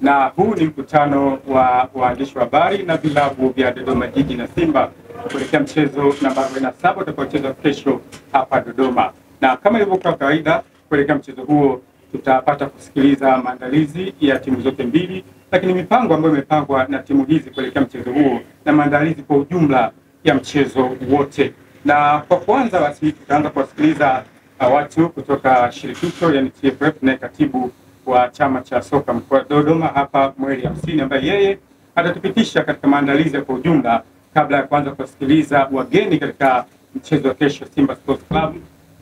Na huu ni mkutano wa waandishi wa habari na vilabu vya Dodoma Jiji na Simba kuelekea mchezo namba 47 utakaochezwa kesho hapa Dodoma. Na kama ilivyokuwa kawaida, kuelekea mchezo huo tutapata kusikiliza maandalizi ya timu zote mbili, lakini mipango ambayo imepangwa na timu hizi kuelekea mchezo huo na maandalizi kwa ujumla ya mchezo wote. Na kwa kwanza basi tutaanza kuwasikiliza watu kutoka shirikisho yani TFF na katibu wa chama cha soka mkoa Dodoma hapa Mweli 50, ambaye yeye atatupitisha katika maandalizi kwa ujumla kabla ya kuanza kusikiliza wageni katika mchezo wa kesho Simba Sports Club.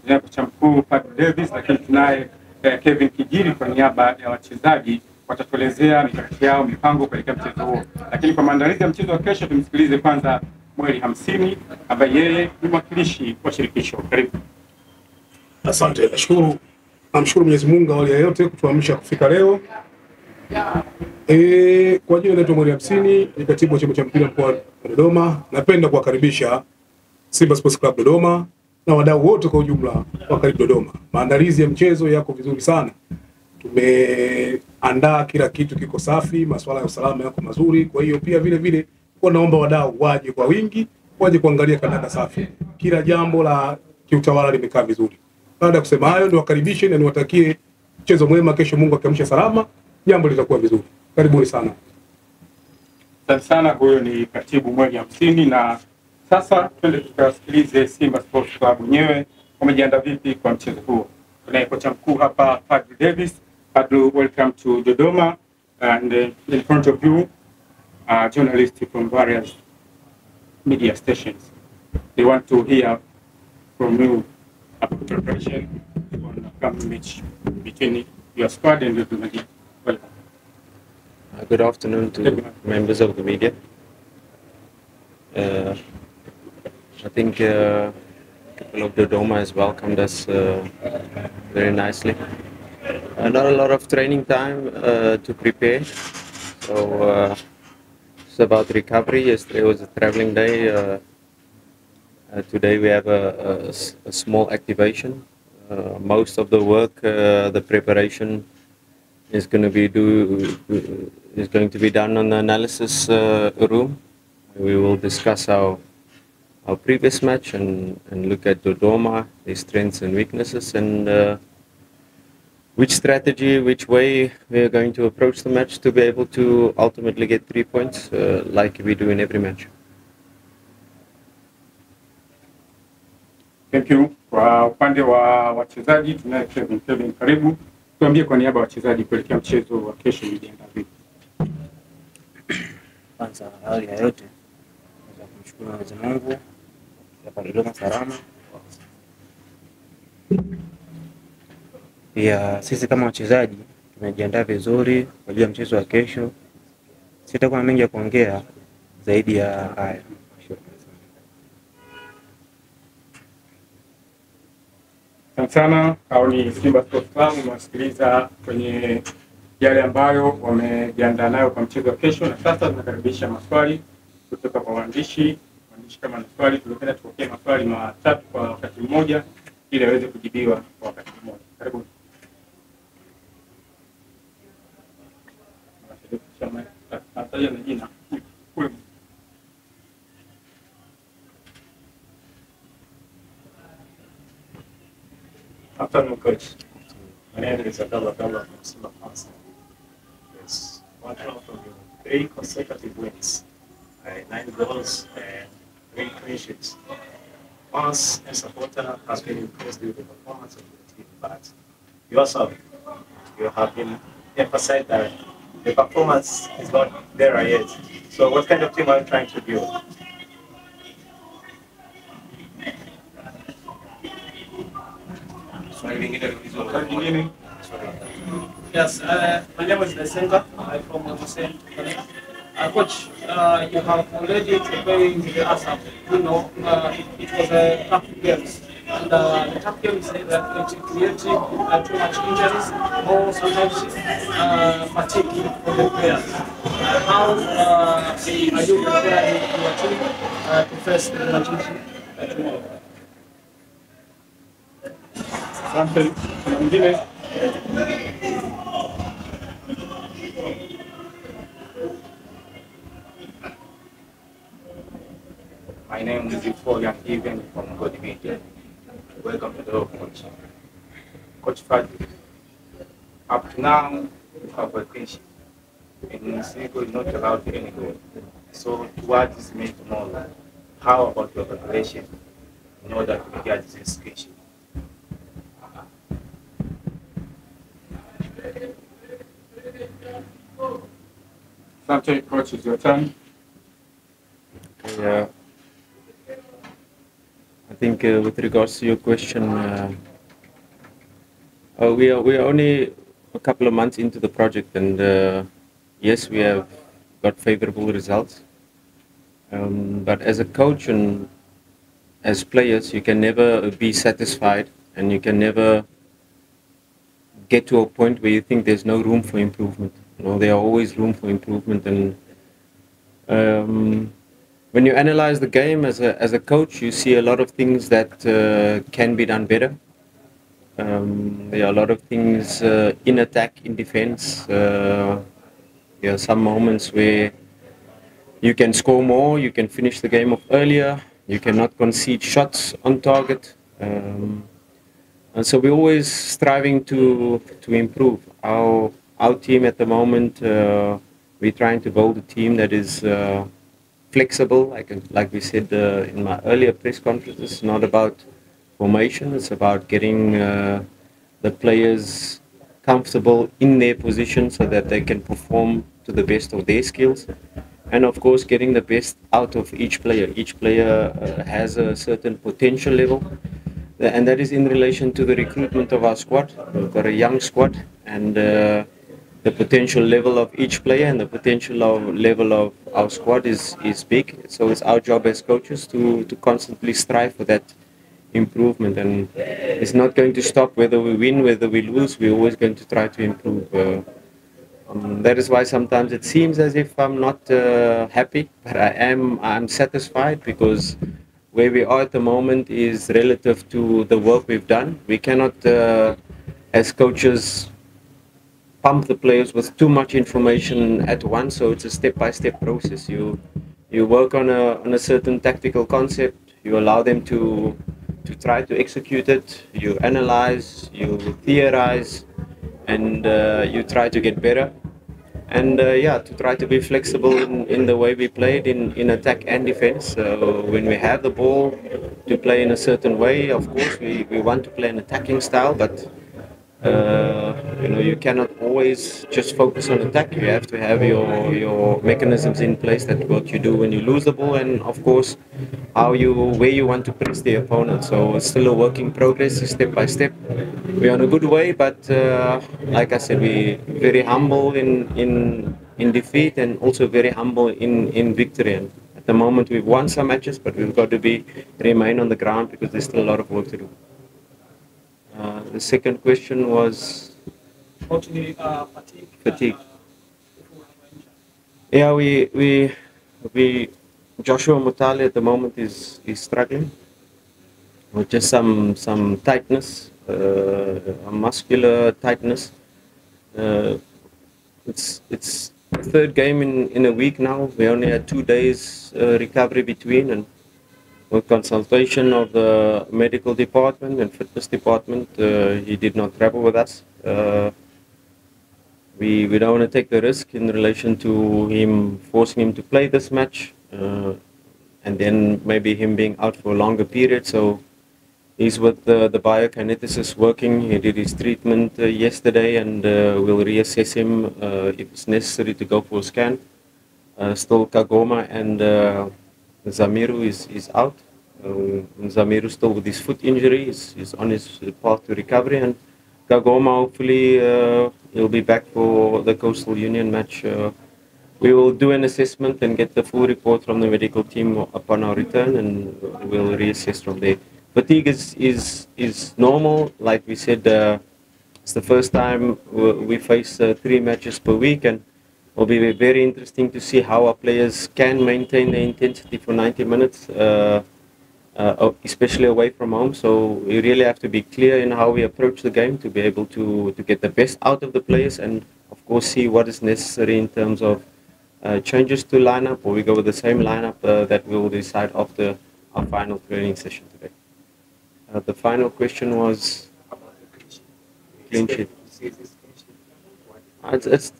Tunaye kocha mkuu Fadlu, lakini tunaye Kevin Kijiri kwa niaba ya wachezaji watatuelezea mikakati yao, mipango kuelekea mchezo huo. Lakini kwa maandalizi ya mchezo wa kesho tumsikilize kwanza Mweli 50 ambaye yeye ni mwakilishi wa shirikisho. Karibu. Asante, namshukuru Mwenyezi Mungu awali ya yote kutuamsha kufika leo. Kwa jina naitwa Mweli 50, ni katibu wa chama cha mpira mkoa wa Dodoma. Napenda kuwakaribisha Simba Sports Club Dodoma na wadau wote kwa ujumla wa Karibu Dodoma. Maandalizi ya mchezo yako vizuri sana. Tumeandaa kila kitu kiko safi, masuala ya usalama yako mazuri. Kwa hiyo pia vile kwa naomba wadau waje kwa wingi, waje kuangalia kandanda safi. Kila jambo la kiutawala limekaa vizuri. Baada ya kusema hayo, niwakaribishe na niwatakie mchezo mwema kesho. Mungu akiamsha salama, jambo litakuwa vizuri. Karibuni sana. Asante sana. Huyo ni katibu Mweli 50, na sasa twende tukasikilize Simba Sports Club wenyewe wamejiandaa vipi kwa mchezo huo. Tunaye kocha mkuu hapa Fadlu. Fadlu, welcome to Dodoma, and in front of you journalists from various media stations. They want to hear from you about preparation on the coming match between your squad and your team. Welcome. Good afternoon to members of the media. I think people of Dodoma has welcomed us very nicely. Not a lot of training time to prepare, so it's about recovery. Yesterday was a traveling day. Today we have a small activation. Most of the work, the preparation, is going to be done on the analysis room. We will discuss our previous match and look at Dodoma, their strengths and weaknesses, and which strategy, which way we are going to approach the match to be able to ultimately get 3 points, like we do in every match. Thank you. Kwa upande wa wachezaji tunaye Kevin, karibu. Tuambie kwa niaba ya wachezaji kuelekea mchezo wa kesho mjiandaa vipi? Kwanza awali ya yote naweza kumshukuru Mwenyezi Mungu kwa Dodoma salama. Pia sisi kama wachezaji tumejiandaa vizuri kwa ajili ya mchezo wa kesho. Sitakuwa mengi ya kuongea zaidi ya haya. Sana au ni Simba Sports Club, umewasikiliza kwenye yale ambayo wamejiandaa nayo kwa mchezo wa kesho, na sasa tunakaribisha maswali kutoka kwa waandishi. Kama na swali, tunapenda tupokee maswali matatu kwa wakati mmoja ili aweze kujibiwa kwa wakati mmoja. Karibu. Afternoon, coach. My name is Bado from Simba. Yes, 1 from you, 3 consecutive wins, 9 goals and 3 clean sheets. Fans and supporter has been impressed with the performance of the team, but you have been emphasized that the performance is not there yet. So what kind of team are you trying to build? Yes, my name is Simba. I'm from Wazi. Coach, you have already preparing the ASAP. You know, it was a tough game. And the tough game is that it created too much injuries or sometimes fatigue for the players. How are you preparing your team to face the match tomorrow? My name is Florian Even from Godividi. Welcome to the coach. Coach Fadlu. Up to now, you have a clinch. And Senegal is not allowed any goal. So what is made tomorrow? How about your preparation in order to get this clinch? Something, coach, it's your turn. Yeah. I think with regards to your question, we are only a couple of months into the project, and yes, we have got favorable results. But as a coach and as players, you can never be satisfied, and you can never get to a point where you think there's no room for improvement. You know, there are always room for improvement, and when you analyze the game as a coach, you see a lot of things that can be done better. There are a lot of things in attack, in defense. There are some moments where you can score more, you can finish the game off earlier, you cannot concede shots on target. And so we're always striving to improve. Our team at the moment, we're trying to build a team that is flexible, like we said in my earlier press conference. It's not about formation, it's about getting the players comfortable in their position so that they can perform to the best of their skills. And of course, getting the best out of each player. Each player has a certain potential level, and that is in relation to the recruitment of our squad. We've got a young squad, and the potential level of each player and the potential level of our squad is big. So it's our job as coaches to constantly strive for that improvement, and it's not going to stop whether we win, whether we lose. We're always going to try to improve. That is why sometimes it seems as if I'm not happy, but I'm satisfied, because where we are at the moment is relative to the work we've done. We cannot, as coaches, pump the players with too much information at once, so it's a step-by-step process. You work on a certain tactical concept, you allow them to try to execute it, you analyze, you theorize, and you try to get better. And to try to be flexible in the way we play it in attack and defense. When we have the ball to play in a certain way, of course we want to play an attacking style, but you cannot always just focus on attack. You have to have your mechanisms in place, that what you do when you lose the ball, and of course where you want to press the opponent. So it's still a work in progress, step by step. We're on a good way, but like I said, we're very humble in defeat, and also very humble in victory. And at the moment we've won some matches, but we've got to remain on the ground, because there's still a lot of work to do. The second question was fatigue. Yeah, we Joshua Mutale at the moment is struggling with just some tightness, a muscular tightness. It's the third game in a week now. We only had 2 days recovery between, and with consultation of the medical department and fitness department, he did not travel with us. We don't want to take the risk in relation to forcing him to play this match, and then maybe him being out for a longer period. So he's with the biokineticist working. He did his treatment yesterday, and we'll reassess him if it's necessary to go for a scan. Still Kagoma and Zamiru is out. Zamiru still with his foot injury, is on his path to recovery, and Kagoma hopefully he'll be back for the Coastal Union match. We will do an assessment and get the full report from the medical team upon our return, and we'll reassess from there. Fatigue is normal. Like we said, it's the first time we face 3 matches per week, and it will be very interesting to see how our players can maintain the intensity for 90 minutes, especially away from home. So we really have to be clear in how we approach the game to be able to get the best out of the players, and of course see what is necessary in terms of changes to lineup, or we go with the same lineup that we will decide our final training session today. The final question was clean sheet.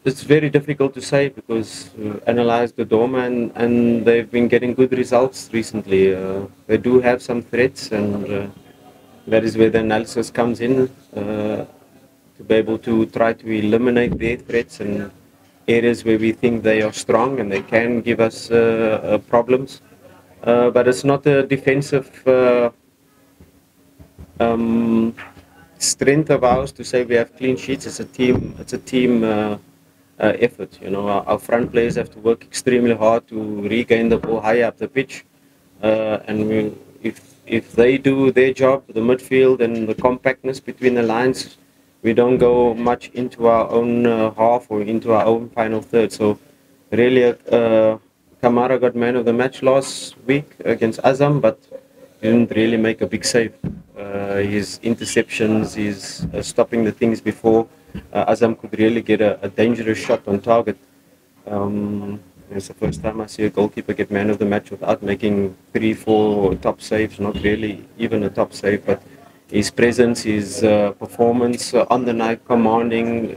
It's very difficult to say because analyzed the Dodoma and they've been getting good results recently. They do have some threats, and that is where the analysis comes in, to be able to try to eliminate their threats and areas where we think they are strong and they can give us problems. But it's not a defensive strength of ours to say we have clean sheets. It's a team effort. You know, our front players have to work extremely hard to regain the ball high up the pitch, and if they do their job, the midfield and the compactness between the lines, we don't go much into our own half or into our own final third. So really, Camarra got man of the match last week against Azam, but didn't really make a big save. His interceptions, his stopping the things before Azam could really get a dangerous shot on target. It's the first time I see a goalkeeper get man of the match without making 3-4 top saves, not really even a top save, but his presence, his performance on the night, commanding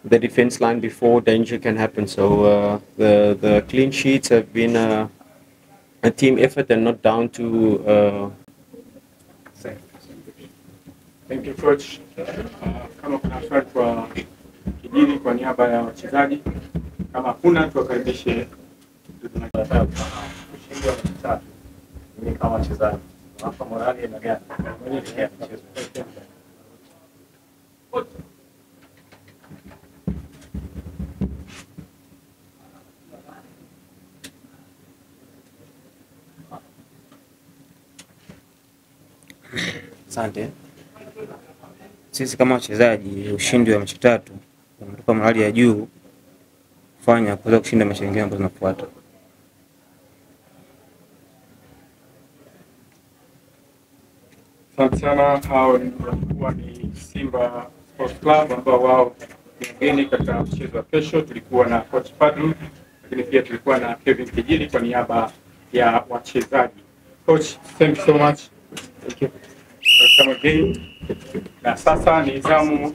the defense line before danger can happen. So the clean sheets have been a team effort and not down to Thank you coach. Kama kuna swali kwa kijini kwa niaba ya wachezaji, kama hakuna tuwakaribishe. Ushindi wa mechi tatu, mimi kama wachezaji hapa morali na gani mwenye mchezo. Asante. Sisi kama wachezaji, ushindi wa mechi tatu unatupa morali ya juu kufanya kuweza kushinda mechi nyingine ambazo zinafuata. Asante sana. Hao ni Simba Sports Club ambao wao ni wageni katika mchezo wa kesho. Tulikuwa na coach Fadlu, lakini pia tulikuwa na Kevin Kijili kwa niaba ya wachezaji. Coach, thank you so much. Thank you. Welcome again. Na sasa ni zamu